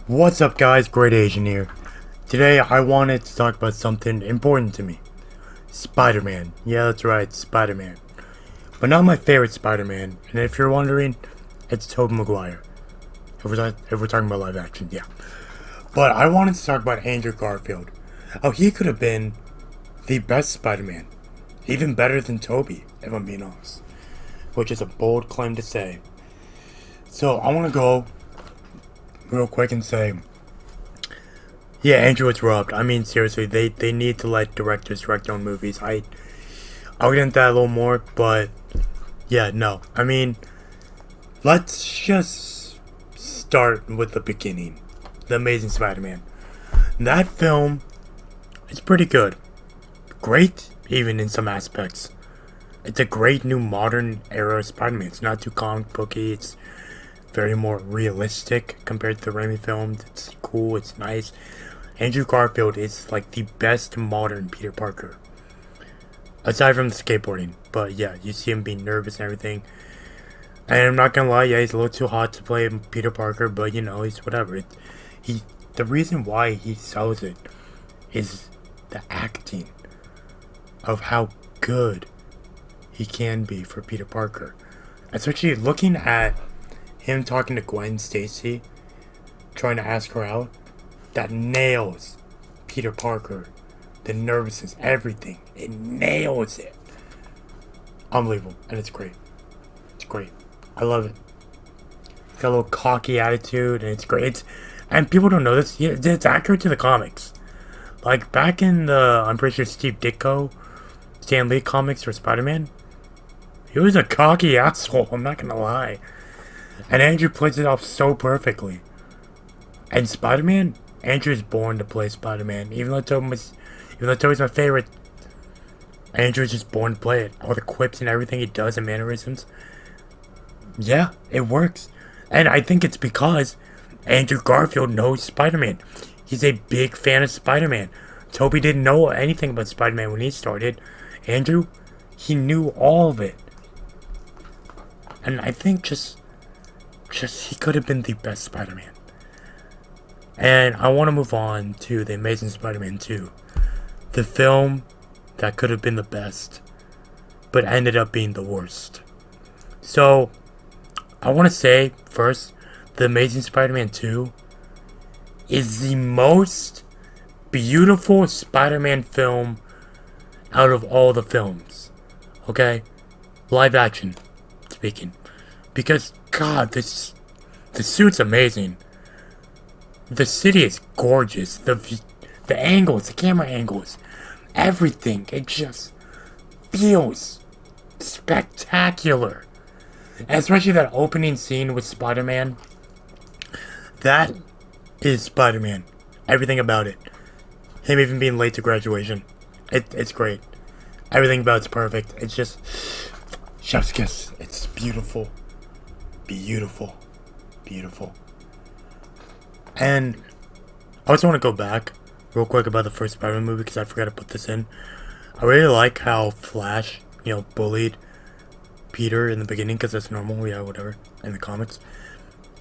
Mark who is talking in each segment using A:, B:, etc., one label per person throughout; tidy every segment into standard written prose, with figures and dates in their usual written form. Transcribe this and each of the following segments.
A: What's up guys, Great Asian here. Today I wanted to talk about something important to me. Spider-Man. Yeah, that's right, Spider-Man. But not my favorite Spider-Man, and if you're wondering, it's Tobey Maguire. If we're talking about live action, yeah. But I wanted to talk about Andrew Garfield. How he could have been the best Spider-Man. Even better than Tobey, if I'm being honest. Which is a bold claim to say. So I want to go real quick and say, yeah, Andrew was robbed. I mean, seriously, they need to let directors direct their own movies. I'll get into that a little more, but yeah, no. I mean, let's just start with the beginning. The Amazing Spider-Man. That film is pretty good. Great, even in some aspects. It's a great new modern era Spider-Man. It's not too comic booky. It's very more realistic compared to the Raimi films. It's cool. It's nice. Andrew Garfield is like the best modern Peter Parker. Aside from the skateboarding. But yeah, you see him being nervous and everything. And I'm not gonna lie, yeah, he's a little too hot to play Peter Parker, but you know, he's whatever. The reason why he sells it is the acting of how good he can be for Peter Parker. Especially looking at him talking to Gwen Stacy, trying to ask her out, that nails Peter Parker. The nervousness, everything. It nails it. Unbelievable. And it's great. It's great. I love it. It's got a little cocky attitude, and it's great. And people don't know this. Yeah, it's accurate to the comics. Like, back in the, I'm pretty sure Steve Ditko, Stan Lee comics for Spider-Man, he was a cocky asshole, I'm not gonna lie. And Andrew plays it off so perfectly. And Spider-Man, Andrew's born to play Spider-Man. Even though Tobey's my favorite, Andrew's just born to play it. All the quips and everything he does and mannerisms. Yeah, it works. And I think it's because Andrew Garfield knows Spider-Man. He's a big fan of Spider-Man. Tobey didn't know anything about Spider-Man when he started. Andrew, he knew all of it. And I think just he could have been the best Spider-Man. And I want to move on to The Amazing Spider-Man 2. The film that could have been the best, but ended up being the worst. So, I want to say, first, The Amazing Spider-Man 2 is the most beautiful Spider-Man film out of all the films. Okay? Live action speaking. Because, God, the suit's amazing. The city is gorgeous. The angles, the camera angles, everything. It just feels spectacular. And especially that opening scene with Spider-Man. That is Spider-Man. Everything about it. Him even being late to graduation. It's great. Everything about it's perfect. It's just chef's kiss. It's beautiful. Beautiful. Beautiful. And I also want to go back real quick about the first Spider-Man movie because I forgot to put this in. I really like how Flash, bullied Peter in the beginning because that's normal, yeah, whatever, in the comics.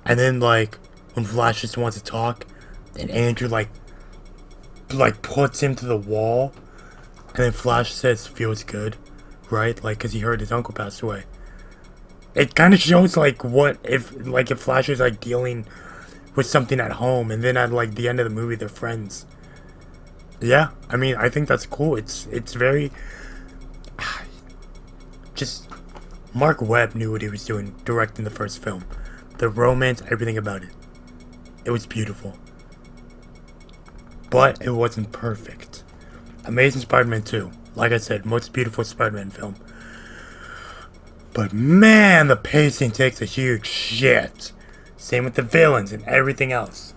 A: And then, like, when Flash just wants to talk, and Andrew, like puts him to the wall, and then Flash says, feels good, right? Like, because he heard his uncle passed away. It kind of shows, like, what if Flash is, like, dealing with something at home, and then at, like, the end of the movie, they're friends. Yeah, I mean, I think that's cool. It's very... Just... Mark Webb knew what he was doing directing the first film. The romance, everything about it. It was beautiful. But it wasn't perfect. Amazing Spider-Man 2. Like I said, most beautiful Spider-Man film. But man, the pacing takes a huge shit. Same with the villains and everything else.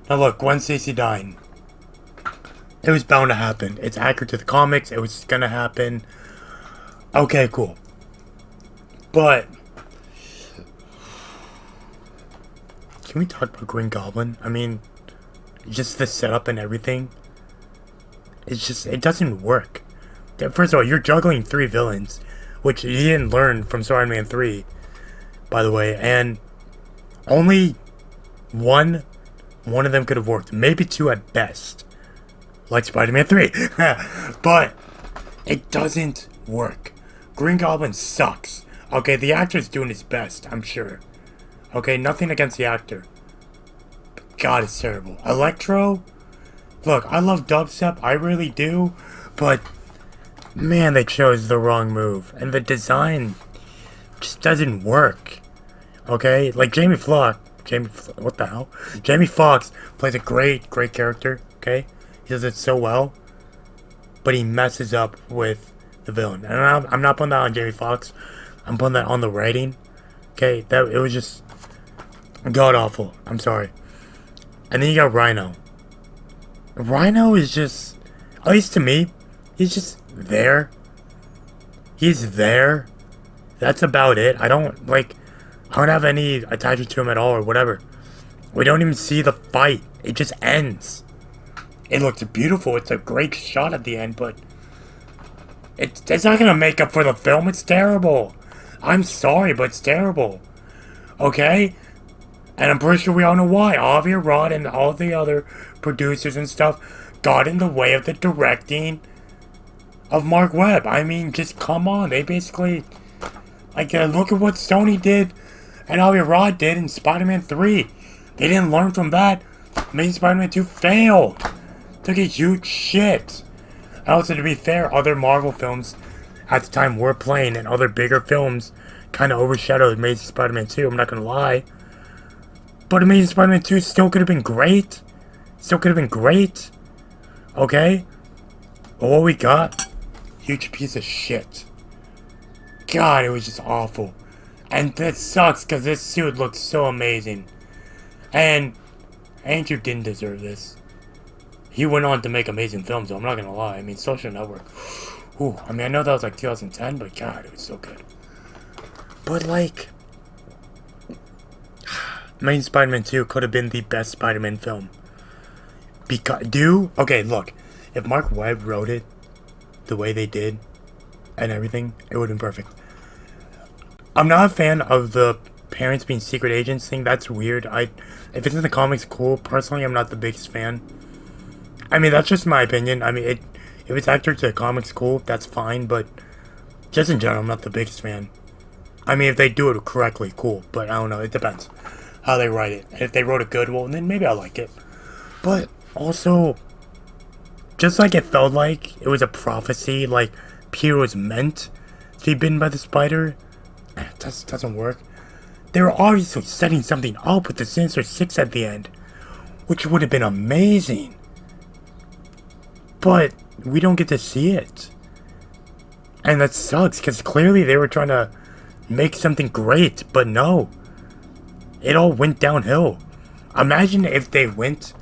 A: Now look, Gwen Stacy dying. It was bound to happen. It's accurate to the comics. It was gonna happen. Okay, cool. But can we talk about Green Goblin? I mean, just the setup and everything. It doesn't work. First of all, you're juggling 3 villains, which you didn't learn from Spider-Man 3, by the way, and only one one of them could have worked. Maybe two at best. Like Spider-Man 3. But it doesn't work. Green Goblin sucks. Okay, the actor's doing his best, I'm sure. Okay, nothing against the actor. But God, it's terrible. Electro? Look, I love dubstep, I really do. But, man, they chose the wrong move. And the design just doesn't work. Okay? Like, Jamie Foxx plays a great character, okay? He does it so well. But he messes up with the villain. And I'm not putting that on Jamie Foxx. I'm putting that on the writing. Okay? It was just god-awful. I'm sorry. And then you got Rhino. Rhino is just, at least to me, he's just there. He's there. That's about it. I don't have any attachment to him at all or whatever. We don't even see the fight. It just ends. It looks beautiful. It's a great shot at the end, but it's not gonna make up for the film. It's terrible. I'm sorry, but it's terrible. Okay? And I'm pretty sure we all know why. Javier Rod and all the other producers and stuff got in the way of the directing of Mark Webb. I mean, just come on. They basically, look at what Sony did and Javier Rod did in Spider-Man 3. They didn't learn from that. Amazing Spider-Man 2 failed. Took a huge shit. And also, to be fair, other Marvel films at the time were playing, and other bigger films kind of overshadowed Amazing Spider-Man 2. I'm not going to lie. But Amazing Spider-Man 2 still could have been great. Okay? But what we got? Huge piece of shit. God, it was just awful. And that sucks because this suit looked so amazing. And Andrew didn't deserve this. He went on to make amazing films, though, I'm not gonna lie. I mean, Social Network. Ooh, I mean, I know that was 2010, but God, it was so good. But Amazing Spider-Man 2 could have been the best Spider-Man film. Okay, look. If Mark Webb wrote it the way they did and everything, it would have been perfect. I'm not a fan of the parents being secret agents thing. That's weird. If it's in the comics, cool. Personally, I'm not the biggest fan. I mean, that's just my opinion. I mean, if it's accurate to the comics, cool. That's fine. But just in general, I'm not the biggest fan. I mean, if they do it correctly, cool. But I don't know. It depends how they write it. If they wrote it good, well, then maybe I like it. But also, just like it felt like it was a prophecy, like Peter was meant to be bitten by the spider. It doesn't work. They were obviously setting something up with the Sinister Six at the end, which would have been amazing. But we don't get to see it. And that sucks, because clearly they were trying to make something great, but no. It all went downhill. Imagine if they went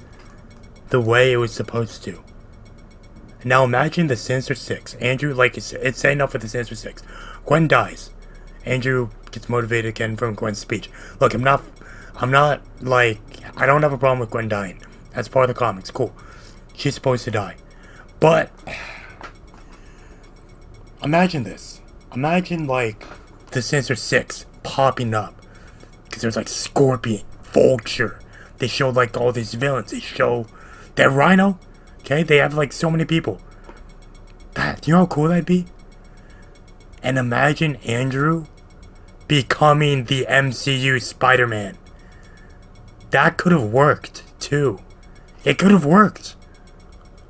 A: the way it was supposed to. Now imagine the Sinister Six. Andrew, it's saying enough with the Sinister Six. Gwen dies. Andrew gets motivated again from Gwen's speech. Look, I don't have a problem with Gwen dying. That's part of the comics. Cool. She's supposed to die. But imagine this. Imagine, the Sinister Six popping up. Because there's, Scorpion, Vulture. They show, all these villains. They show that Rhino. Okay? They have, so many people. Do you know how cool that'd be? And imagine Andrew becoming the MCU Spider-Man. That could have worked, too. It could have worked.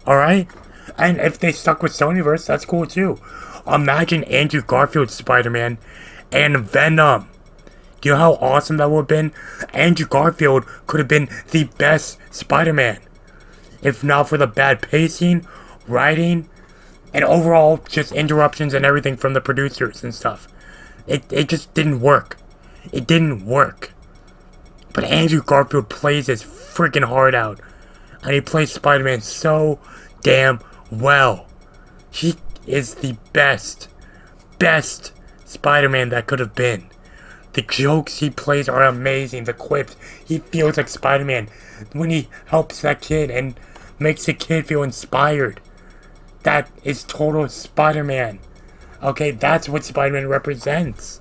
A: Alright? And if they stuck with Sonyverse, that's cool, too. Imagine Andrew Garfield Spider-Man and Venom. Do you know how awesome that would have been? Andrew Garfield could have been the best Spider-Man. If not for the bad pacing, writing, and overall just interruptions and everything from the producers and stuff. It just didn't work. It didn't work. But Andrew Garfield plays his freaking heart out. And he plays Spider-Man so damn well. He is the best Spider-Man that could have been. The jokes he plays are amazing. The quips. He feels like Spider-Man when he helps that kid and makes the kid feel inspired. That is total Spider-Man. Okay, that's what Spider-Man represents.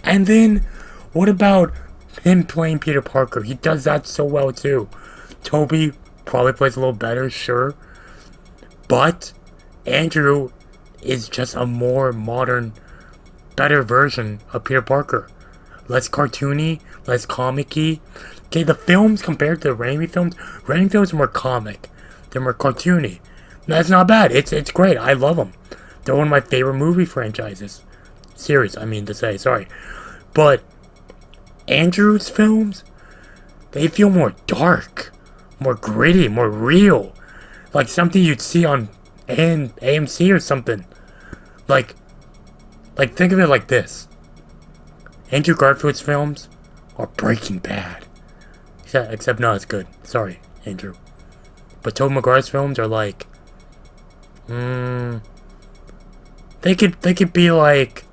A: And then, what about him playing Peter Parker? He does that so well too. Toby probably plays a little better, sure. But Andrew is just a more modern, better version of Peter Parker. Less cartoony, less comic-y. Okay, the films compared to the Raimi films are more comic. They're more cartoony. That's not bad. It's great. I love them. They're one of my favorite movie franchises. Series, I mean to say. Sorry. But Andrew's films, they feel more dark, more gritty, more real. Like something you'd see on AMC or something. Like think of it like this. Andrew Garfield's films are Breaking Bad. Except no, it's good. Sorry, Andrew. But Tobey Maguire's films are like, they could be like,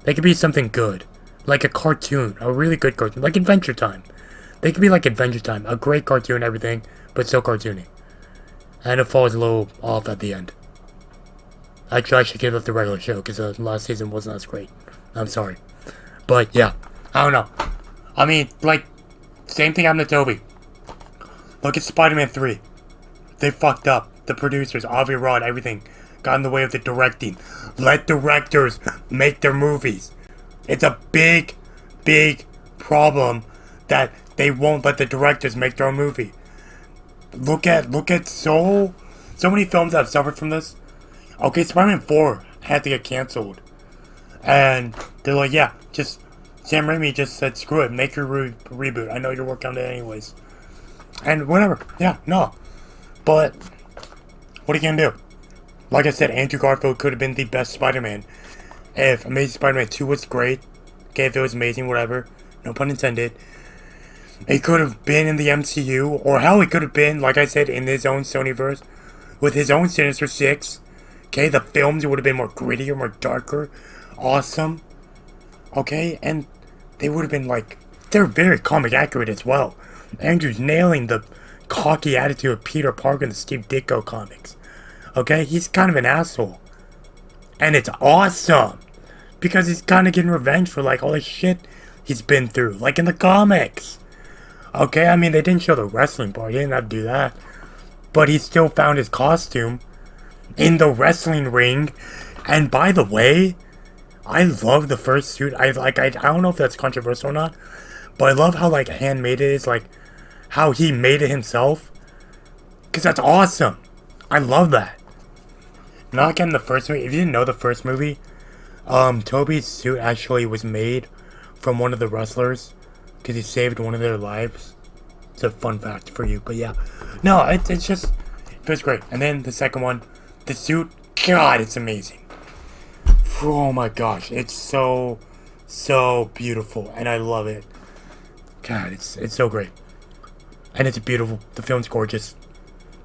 A: they could be something good, like a cartoon, a really good cartoon, like Adventure Time. They could be like Adventure Time, a great cartoon and everything, but so cartoony. And it falls a little off at the end. Actually, I should give up the regular show because the last season wasn't as great. I'm sorry, but yeah, I don't know. I mean, like, same thing happened to Toby. Look at Spider-Man 3. They fucked up. The producers, Avi Arad, everything got in the way of the directing. Let directors make their movies. It's a big, big problem that they won't let the directors make their own movie. Look at so many films that have suffered from this. Okay, Spider-Man 4 had to get canceled. And they're like, yeah, just Sam Raimi just said, screw it, make your reboot. I know you're working on it anyways. And whatever. Yeah, no. But what are you gonna do? Like I said, Andrew Garfield could have been the best Spider-Man. If Amazing Spider-Man 2 was great, okay, if it was amazing, whatever, no pun intended. He could have been in the MCU, or hell, he could have been, like I said, in his own Sonyverse, with his own Sinister Six. Okay, the films would have been more grittier, more darker, awesome. Okay, and they would have been like, they're very comic accurate as well. Andrew's nailing the cocky attitude of Peter Parker in the Steve Ditko comics. Okay, he's kind of an asshole. And it's awesome. Because he's kind of getting revenge for like all the shit he's been through. Like in the comics. Okay, I mean, they didn't show the wrestling part. He didn't have to do that. But he still found his costume in the wrestling ring. And by the way, I love the first suit. I don't know if that's controversial or not. But I love how like handmade it is. Like how he made it himself. Because that's awesome. I love that. Not again the first movie. If you didn't know the first movie, Toby's suit actually was made from one of the wrestlers because he saved one of their lives. It's a fun fact for you, but yeah. No, it's just, it feels great. And then the second one, the suit, God, it's amazing. Oh my gosh, it's so beautiful, and I love it. God, it's so great. And it's beautiful. The film's gorgeous.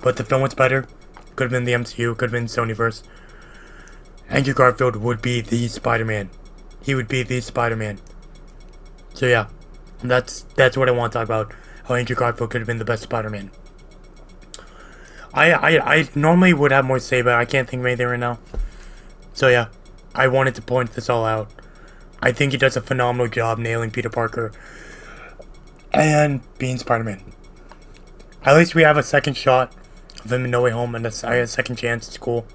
A: But the film was better. Could have been the MCU, could have been Sonyverse. Andrew Garfield would be the Spider-Man. He would be the Spider-Man. So yeah, that's what I want to talk about. How Andrew Garfield could have been the best Spider-Man. I normally would have more to say, but I can't think of anything right now. So yeah, I wanted to point this all out. I think he does a phenomenal job nailing Peter Parker and being Spider-Man. At least we have a second shot of him in No Way Home, and a second chance. It's cool.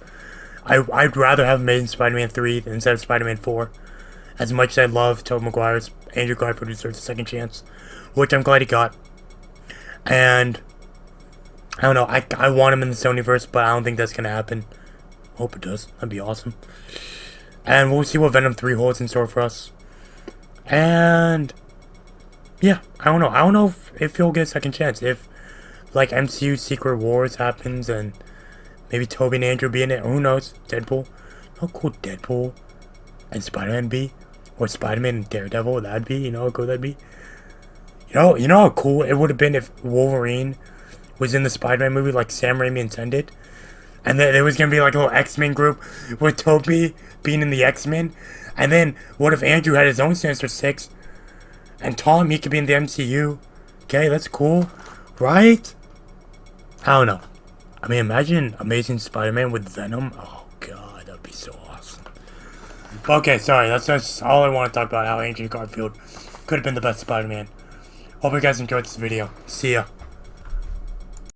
A: I'd rather have Amazing Spider-Man 3 instead of Spider-Man 4. As much as I love Tobey Maguire's, Andrew Garfield deserves a second chance, which I'm glad he got. And I don't know, I want him in the Sonyverse, but I don't think that's gonna happen. Hope it does. That'd be awesome. And we'll see what Venom 3 holds in store for us. And yeah, I don't know. I don't know if he'll get a second chance. If like MCU Secret Wars happens and maybe Tobey and Andrew be in it. Who knows? Deadpool. How cool Deadpool and Spider-Man be? Or Spider-Man and Daredevil, that'd be, you know how cool that'd be? You know how cool it would have been if Wolverine was in the Spider-Man movie like Sam Raimi intended? And then there was going to be like a little X-Men group with Tobey being in the X-Men. And then what if Andrew had his own Sinister Six? And Tom, he could be in the MCU. Okay, that's cool. Right? I don't know. I mean, imagine Amazing Spider-Man with Venom. Oh, God, that'd be so awesome. Okay, sorry. That's all I want to talk about. How Andrew Garfield could have been the best Spider-Man. Hope you guys enjoyed this video. See ya.